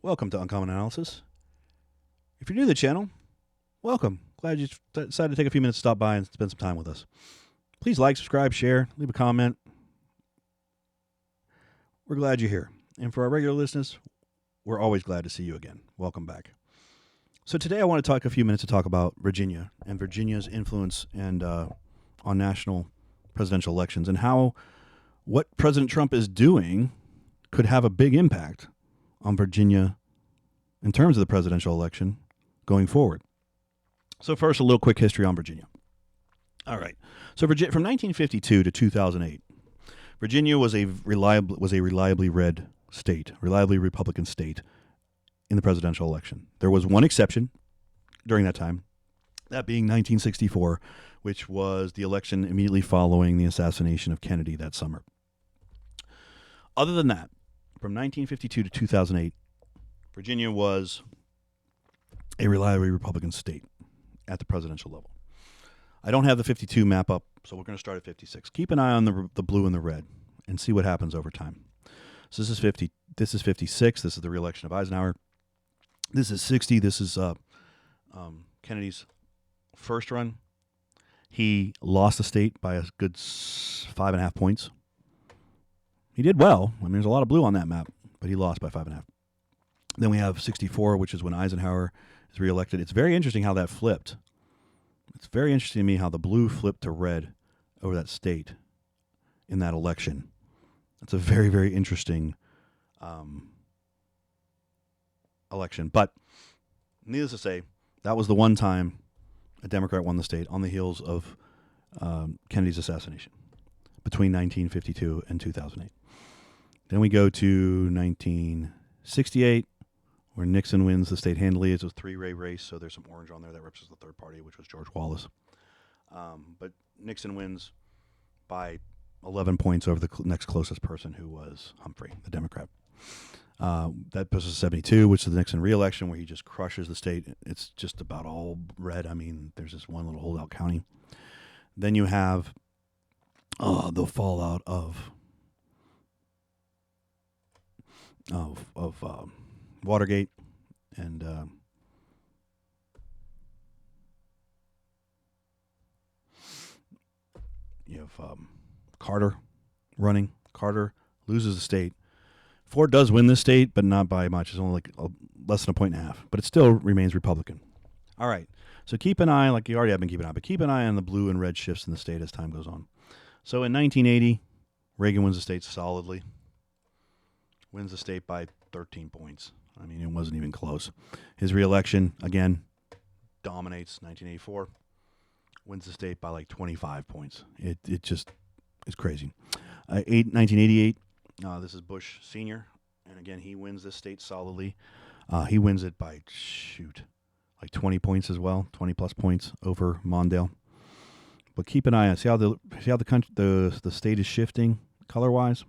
Welcome to Uncommon Analysis. If you're new to the channel, welcome. Glad you decided to take a few minutes to stop by and spend some time with us. Please like, subscribe, share, leave a comment. We're glad you're here. And for our regular listeners, we're always glad to see you again. Welcome back. So today I want to talk a few minutes to talk about Virginia and Virginia's influence and on national presidential elections and how what President Trump is doing could have a big impact on Virginia in terms of the presidential election going forward. So first, a little quick history on Virginia. All right. So from 1952 to 2008, Virginia was a reliably red state, reliably Republican state in the presidential election. There was one exception during that time, that being 1964, which was the election immediately following the assassination of Kennedy that summer. Other than that, from 1952 to 2008, Virginia was a reliably Republican state at the presidential level. I don't have the 52 map up, so we're going to start at 56. Keep an eye on the blue and the red and see what happens over time. So this is 50. This is 56. This is the re-election of Eisenhower. This is 60. This is Kennedy's first run. He lost the state by a good 5.5 points. He did well. I mean, there's a lot of blue on that map, but he lost by 5.5. Then we have 64, which is when Eisenhower is reelected. It's very interesting how that flipped. It's very interesting to me how the blue flipped to red over that state in that election. It's a very, very interesting election. But needless to say, that was the one time a Democrat won the state on the heels of Kennedy's assassination between 1952 and 2008. Then we go to 1968, where Nixon wins the state handily. It's a three-way race, so there's some orange on there that represents the third party, which was George Wallace. But Nixon wins by 11 points over the next closest person, who was Humphrey, the Democrat. That puts us at 72, which is the Nixon re-election, where he just crushes the state. It's just about all red. I mean, there's this one little holdout county. Then you have the fallout of Watergate and you have Carter running. Carter loses the state. Ford does win the state, but not by much. It's only like less than 1.5, but it still remains Republican. All right, so keep an eye, like you already have been keeping an eye, but keep an eye on the blue and red shifts in the state as time goes on. So in 1980, Reagan wins the state solidly. Wins the state by 13 points. I mean, it wasn't even close. His re-election, again, dominates. 1984, wins the state by like 25 points. It just is crazy. 1988, this is Bush Sr., and again, he wins this state solidly. He wins it by, like 20 points as well, 20-plus points over Mondale. But keep an eye on, see how the state is shifting color-wise.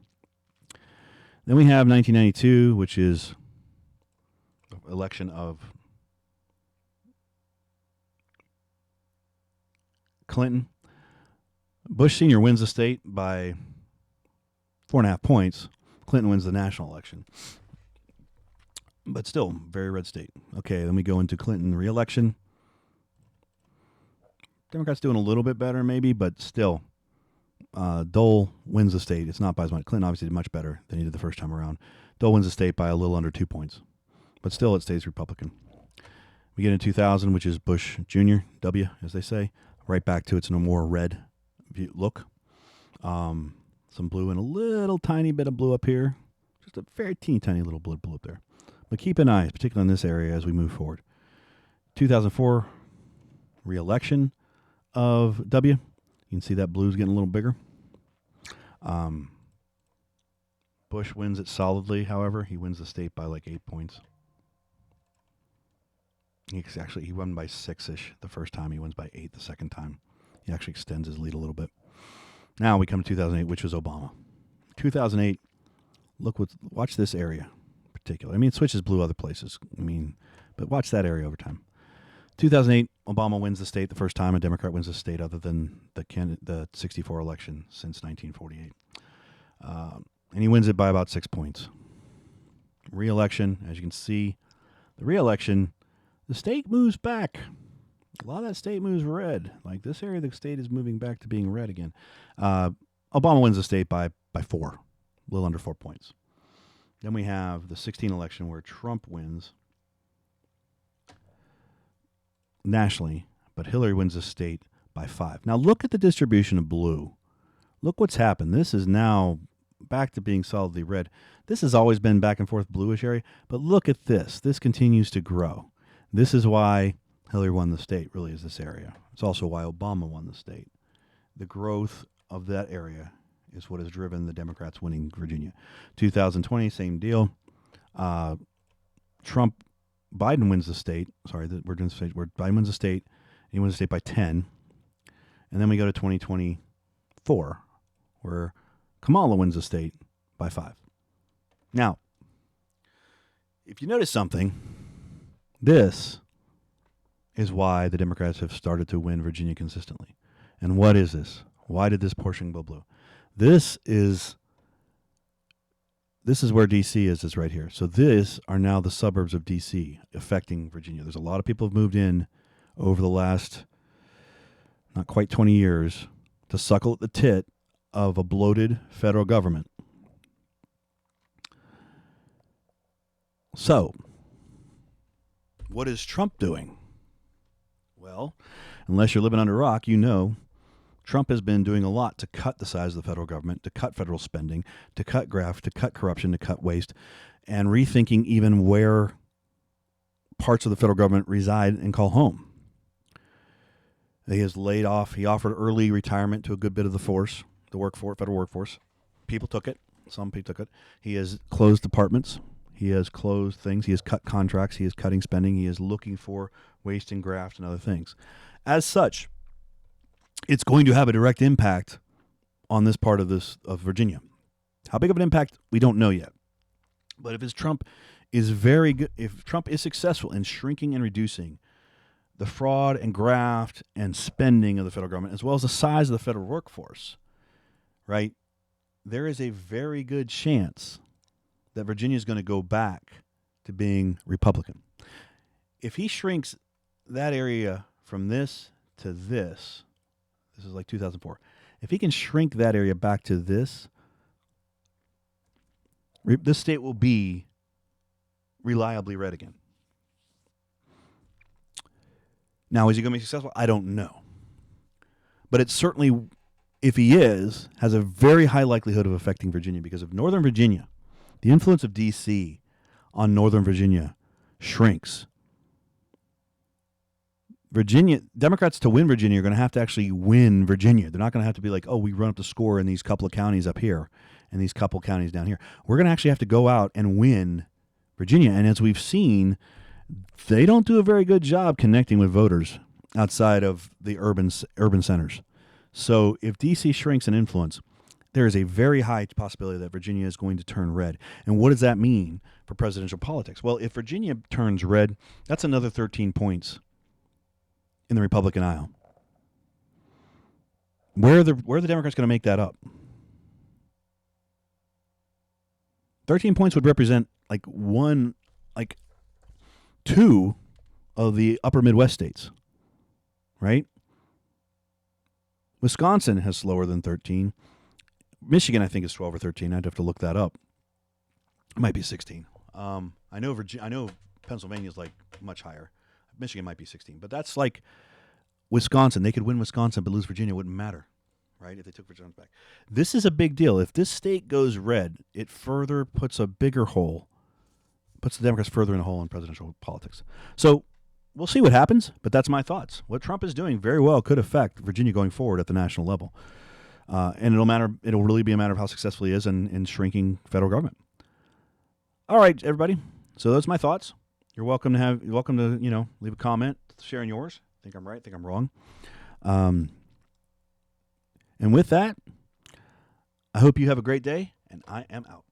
Then we have 1992, which is the election of Clinton. Bush Sr. wins the state by 4.5 points. Clinton wins the national election. But still, very red state. Okay, then we go into Clinton re-election. Democrats doing a little bit better maybe, but still. Dole wins the state. It's not by as much. Clinton obviously did much better than he did the first time around. Dole wins the state by a little under 2 points. But still, it stays Republican. We get into 2000, which is Bush Jr., W, as they say. Right back to its no more red look. Some blue and a little tiny bit of blue up here. Just a very teeny tiny little blue up there. But keep an eye, particularly in this area as we move forward. 2004, re-election of W. You can see that blue's getting a little bigger. Bush wins it solidly, however. He wins the state by like 8 points. He won by 6-ish the first time. He wins by 8 the second time. He actually extends his lead a little bit. Now we come to 2008, which was Obama. 2008, watch this area in particular. I mean, it switches blue other places. But watch that area over time. 2008, Obama wins the state the first time a Democrat wins the state other than the 64 election since 1948. And he wins it by about 6 points. Re-election, as you can see, the re-election, the state moves back. A lot of that state moves red. Like this area of the state is moving back to being red again. Obama wins the state by 4, a little under 4 points. Then we have the 2016 election where Trump wins nationally, but Hillary wins the state by 5. Now look at the distribution of blue. Look what's happened. This is now back to being solidly red. This has always been back and forth bluish area, but look at this. This continues to grow. This is why Hillary won the state, really, is this area. It's also why Obama won the state. The growth of that area is what has driven the Democrats winning Virginia. 2020, same deal. Biden wins the state. Sorry, we're doing the state where Biden wins the state. He wins the state by 10. And then we go to 2024, where Kamala wins the state by 5. Now, if you notice something, this is why the Democrats have started to win Virginia consistently. And what is this? Why did this portion go blue? This is where D.C. is right here. So this are now the suburbs of D.C. affecting Virginia. There's a lot of people who have moved in over the last not quite 20 years to suckle at the tit of a bloated federal government. So, what is Trump doing? Well, unless you're living under a rock, you know Trump has been doing a lot to cut the size of the federal government, to cut federal spending, to cut graft, to cut corruption, to cut waste, and rethinking even where parts of the federal government reside and call home. He has laid off, he offered early retirement to a good bit of the force, federal workforce. People took it. Some people took it. He has closed departments. He has closed things. He has cut contracts. He is cutting spending. He is looking for waste and graft and other things. As such, it's going to have a direct impact on this part of Virginia. How big of an impact, we don't know yet. But if Trump is very good, if Trump is successful in shrinking and reducing the fraud and graft and spending of the federal government, as well as the size of the federal workforce, right, there is a very good chance that Virginia is going to go back to being Republican. If he shrinks that area from this to this is like 2004. If he can shrink that area back to this state will be reliably red again. Now, is he going to be successful? I don't know. But it's certainly, if he is, has a very high likelihood of affecting Virginia, because if Northern Virginia, the influence of D.C. on Northern Virginia shrinks, Democrats to win Virginia are going to have to actually win Virginia. They're not going to have to be like, oh, we run up the score in these couple of counties up here and these couple of counties down here. We're going to actually have to go out and win Virginia. And as we've seen, they don't do a very good job connecting with voters outside of the urban centers. So if D.C. shrinks in influence, there is a very high possibility that Virginia is going to turn red. And what does that mean for presidential politics? Well, if Virginia turns red, that's another 13 points in the Republican aisle. Where are the Democrats going to make that up? 13 points would represent two of the upper Midwest states, right? Wisconsin has slower than 13. Michigan, I think, is 12 or 13. I'd have to look that up. It might be 16. I know Pennsylvania is like much higher. Michigan might be 16, but that's like Wisconsin. They could win Wisconsin but lose Virginia. It wouldn't matter, right, if they took Virginia back. This is a big deal. If this state goes red, it further puts the Democrats further in a hole in presidential politics. So we'll see what happens, but that's my thoughts. What Trump is doing very well could affect Virginia going forward at the national level. And it'll really be a matter of how successful he is in shrinking federal government. All right, everybody. So those are my thoughts. You're welcome to leave a comment, sharing yours. Think I'm right, think I'm wrong. And with that, I hope you have a great day, and I am out.